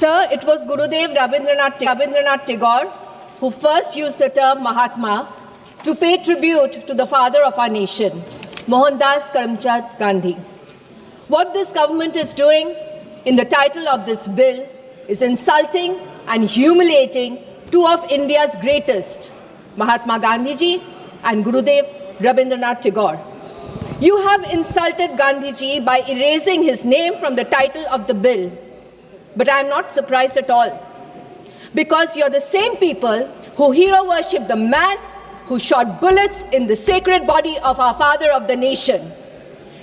Sir, it was Gurudev Rabindranath Tagore who first used the term Mahatma to pay tribute to the father of our nation, Mohandas Karamchand Gandhi. What this government is doing in the title of this bill is insulting and humiliating two of India's greatest, Mahatma Gandhiji and Gurudev Rabindranath Tagore. You have insulted Gandhiji by erasing his name from the title of the bill. But I am not surprised at all, because you're the same people who hero worship the man who shot bullets in the sacred body of our father of the nation.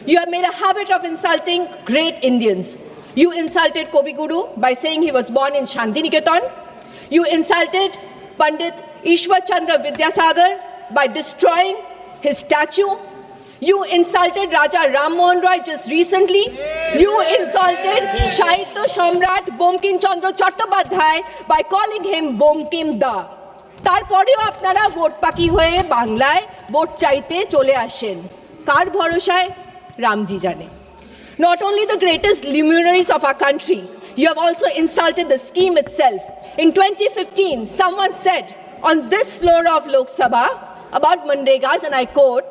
You have made a habit of insulting great Indians. You insulted Kobi Guru by saying he was born in Shantiniketan. You insulted Pandit Ishwar Chandra Vidyasagar by destroying his statue. You insulted Raja Ram Mohan Roy just recently. You insulted Shahitya Samrat Bankim Chandra Chattopadhyay by calling him Bankim Da. তারপরেও আপনারা vote পাকি হয়ে বাংলায় vote চাইতে চলে আসেন। কার ভরসায়? রামজি জানে। Not only the greatest luminaries of our country, you have also insulted the scheme itself. In 2015, someone said on this floor of Lok Sabha about Manregas, and I quote,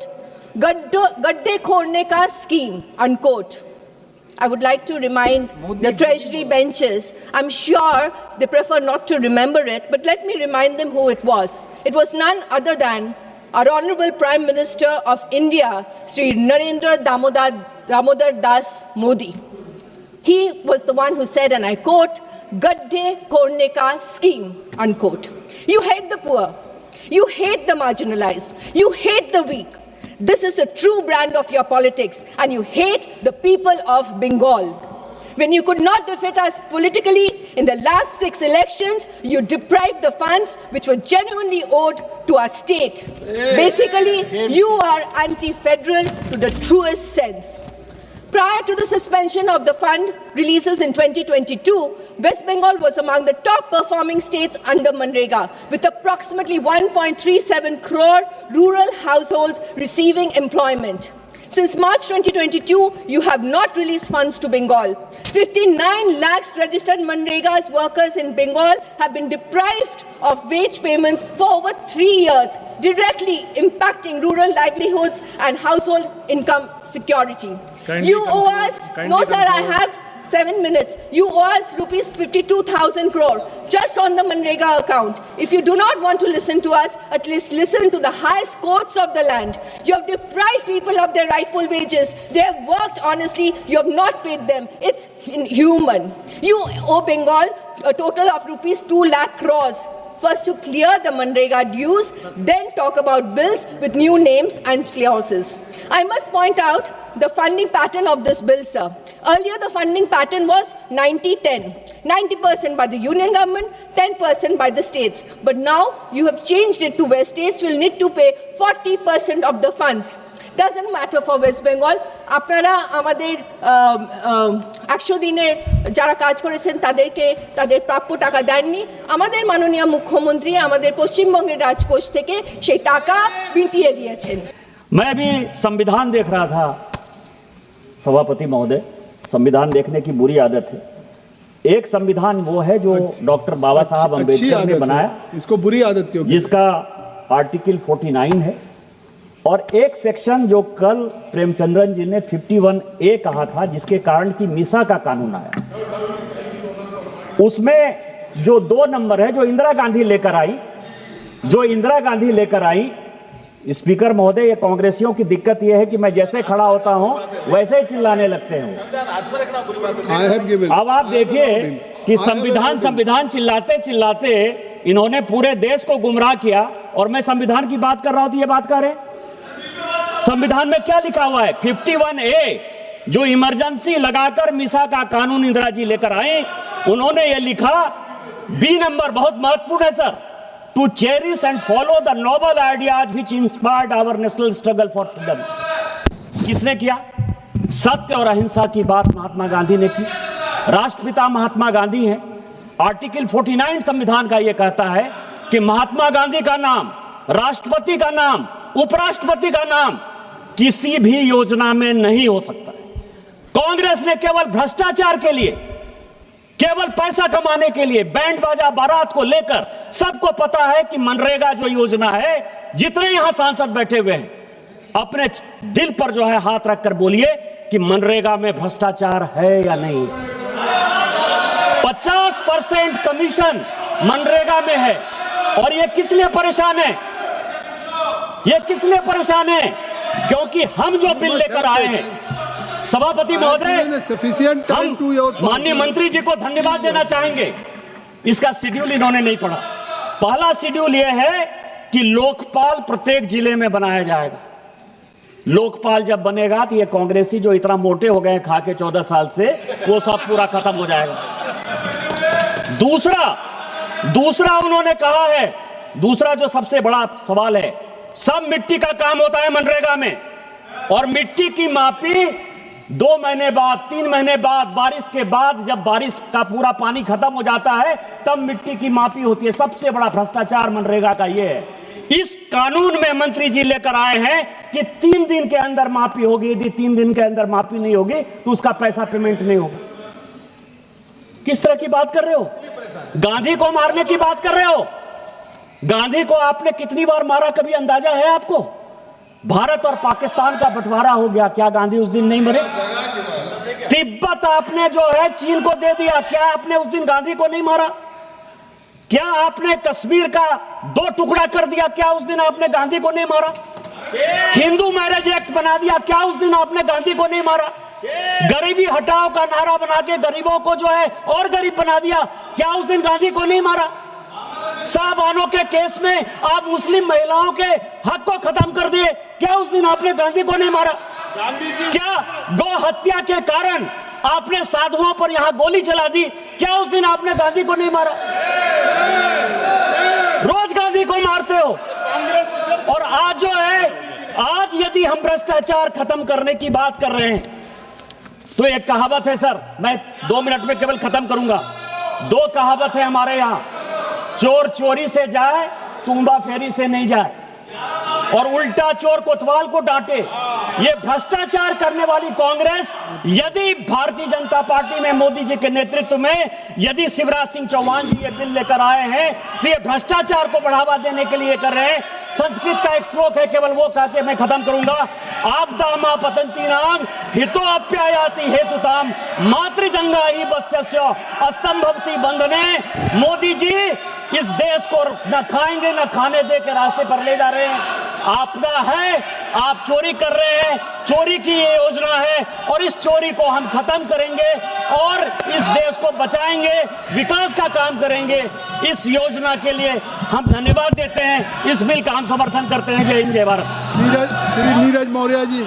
"Gadde khorne ka scheme," unquote. I would like to remind the treasury benches, I'm sure they prefer not to remember it, but let me remind them who it was. It was none other than our Honorable Prime Minister of India, Sri Narendra Damodar Das Modi. He was the one who said, and I quote, "Gadde khorne ka scheme," unquote. You hate the poor. You hate the marginalized. You hate the weak. This is the true brand of your politics, and you hate the people of Bengal. When you could not defeat us politically in the last 6 elections, you deprived the funds which were genuinely owed to our state. Basically, you are anti-federal to the truest sense. Prior to the suspension of the fund releases in 2022, West Bengal was among the top performing states under Manrega, with approximately 1.37 crore rural households receiving employment. Since March 2022, you have not released funds to Bengal. 59 lakhs registered Manrega's workers in Bengal have been deprived of wage payments for over 3 years, directly impacting rural livelihoods and household income security. You owe us, no sir, I have 7 minutes. You owe us rupees 52,000 crore just on the Manrega account. If you do not want to listen to us, at least listen to the highest courts of the land. You have deprived people of their rightful wages. They have worked honestly. You have not paid them. It's inhuman. You owe Bengal a total of rupees 2 lakh crores. First to clear the Manrega dues, then talk about bills with new names and clauses. I must point out the funding pattern of this bill, sir. Earlier, the funding pattern was 90-10. 90% by the union government, 10% by the states. But now, you have changed it to where states will need to pay 40% of the funds. Doesn't matter for West Bengal. আপনারা আমাদের 100 দিনের যারা কাজ করেছেন তাদেরকে তাদের প্রাপ্য টাকা দেননি। আমাদের মাননীয় মুখ্যমন্ত্রী আমাদের পশ্চিমবঙ্গের রাজকোষ থেকে সেই টাকা মিটিয়ে দিয়েছেন। मैं भी संविधान देख रहा था सभापति महोदय। संविधान देखने की बुरी आदत है। एक संविधान वो है जो डॉक्टर बाबा साहब अम्बेडकर ने बनाया, इसको बुरी आदत क्यों? जिसका आर्टिकल 49 है, और एक सेक्शन जो कल प्रेमचंद्रन जी ने 51A कहा था, जिसके कारण की मिसा का कानून आया, उसमें जो 2 नंबर है जो इंदिरा गांधी लेकर आई, स्पीकर महोदय, ये कांग्रेसियों की दिक्कत यह है कि मैं जैसे खड़ा होता हूं वैसे ही चिल्लाने लगते हैं। अब आप देखिए कि संविधान चिल्लाते इन्होंने पूरे देश को गुमराह किया, और मैं संविधान की बात कर रहा हूं तो ये बात कर रहे हैं। संविधान में क्या लिखा हुआ है? 51A जो इमरजेंसी लगाकर मिसा का कानून इंदिरा जी लेकर आए, उन्होंने ये लिखा, बी नंबर बहुत महत्वपूर्ण है sir, to cherish and follow the noble ideas which inspired our national struggle for freedom. किसने किया? सत्य और अहिंसा की बात महात्मा गांधी ने की। राष्ट्रपिता महात्मा गांधी हैं। आर्टिकल 49 संविधान का यह कहता है कि महात्मा गांधी का नाम, राष्ट्रपति का नाम, उपराष्ट्रपति का नाम किसी भी योजना में नहीं हो सकता है। कांग्रेस ने केवल भ्रष्टाचार के लिए केवल पैसा कमाने के लिए बैंड बाजा बारात को लेकर। सबको पता है कि मनरेगा जो योजना है, जितने यहां सांसद बैठे हुए हैं, अपने दिल पर जो है हाथ रखकर बोलिए कि मनरेगा में भ्रष्टाचार है या नहीं। 50% कमीशन मनरेगा में है। और ये किस लिए परेशान है? ये किस लिए परेशान है? क्योंकि हम जो बिल लेकर आए हैं, सभापति महोदय, हम माननीय मंत्री जी को धन्यवाद देना चाहेंगे। इसका शेड्यूल इन्होंने नहीं पढ़ा। पहला शेड्यूल यह है कि लोकपाल प्रत्येक जिले में बनाया जाएगा। लोकपाल जब बनेगा तो ये कांग्रेसी जो इतना मोटे हो गए खा के 14 साल से, वो सब पूरा खत्म हो जाएगा। दूसरा उन्होंने कहा है, दूसरा जो सबसे बड़ा सवाल है, सब मिट्टी का काम होता है मनरेगा में, और मिट्टी की मापी 2 महीने बाद, 3 महीने बाद, बारिश के बाद, जब बारिश का पूरा पानी खत्म हो जाता है तब मिट्टी की मापी होती है। सबसे बड़ा भ्रष्टाचार मनरेगा का ये है। इस कानून में मंत्री जी लेकर आए हैं कि 3 दिन के अंदर मापी होगी। यदि 3 दिन के अंदर मापी नहीं होगी तो उसका पैसा पेमेंट नहीं होगा। किस तरह की बात कर रहे हो? गांधी को मारने की बात कर रहे हो? गांधी को आपने कितनी बार मारा, कभी अंदाजा है आपको? भारत और पाकिस्तान का बंटवारा हो गया, क्या गांधी उस दिन नहीं मरे? तिब्बत आपने जो है चीन को दे दिया, क्या आपने उस दिन गांधी को नहीं मारा? क्या आपने कश्मीर का 2 टुकड़ा कर दिया, क्या उस दिन आपने गांधी को नहीं मारा? हिंदू मैरिज एक्ट बना दिया, क्या उस दिन आपने गांधी को नहीं मारा? गरीबी हटाओ का नारा बना के गरीबों को जो है और गरीब बना दिया, क्या उस दिन गांधी को नहीं मारा? साहबानों के केस में आप मुस्लिम महिलाओं के हक को खत्म कर दिए, क्या उस दिन आपने गांधी को नहीं मारा? क्या गौ हत्या के कारण आपने साधुओं पर यहां गोली चला दी, क्या उस दिन आपने गांधी को नहीं मारा? रोज गांधी को मारते हो। और आज जो है, आज यदि हम भ्रष्टाचार खत्म करने की बात कर रहे हैं तो एक कहावत है सर, मैं 2 मिनट में केवल खत्म करूंगा। 2 कहावत है हमारे यहां, चोर चोरी से जाए, तुम्बा फेरी से नहीं जाए, और उल्टा चोर कोतवाल को डांटे। ये भ्रष्टाचार करने वाली कांग्रेस, यदि भारतीय जनता पार्टी में मोदी जी के नेतृत्व में यदि शिवराज सिंह चौहान जी ये बिल लेकर आए हैं तो ये भ्रष्टाचार को बढ़ावा देने के लिए कर रहे हैं। संस्कृत का एक श्लोक है, केवल वो कह के मैं खत्म करूंगा। आपदा पतंती नाम हितो अप्यायाति हेतुताम मातृजंगा ही वत्स्य अस्तंभवती बंधने। मोदी जी इस देश को न खाएंगे न खाने दे के रास्ते पर ले जा रहे हैं। आपदा है, आप चोरी कर रहे हैं, चोरी की ये योजना है, और इस चोरी को हम खत्म करेंगे और इस देश को बचाएंगे, विकास का काम करेंगे। इस योजना के लिए हम धन्यवाद देते हैं, इस बिल का हम समर्थन करते हैं। जय हिंद, जय भारत। नीरज मौर्य जी।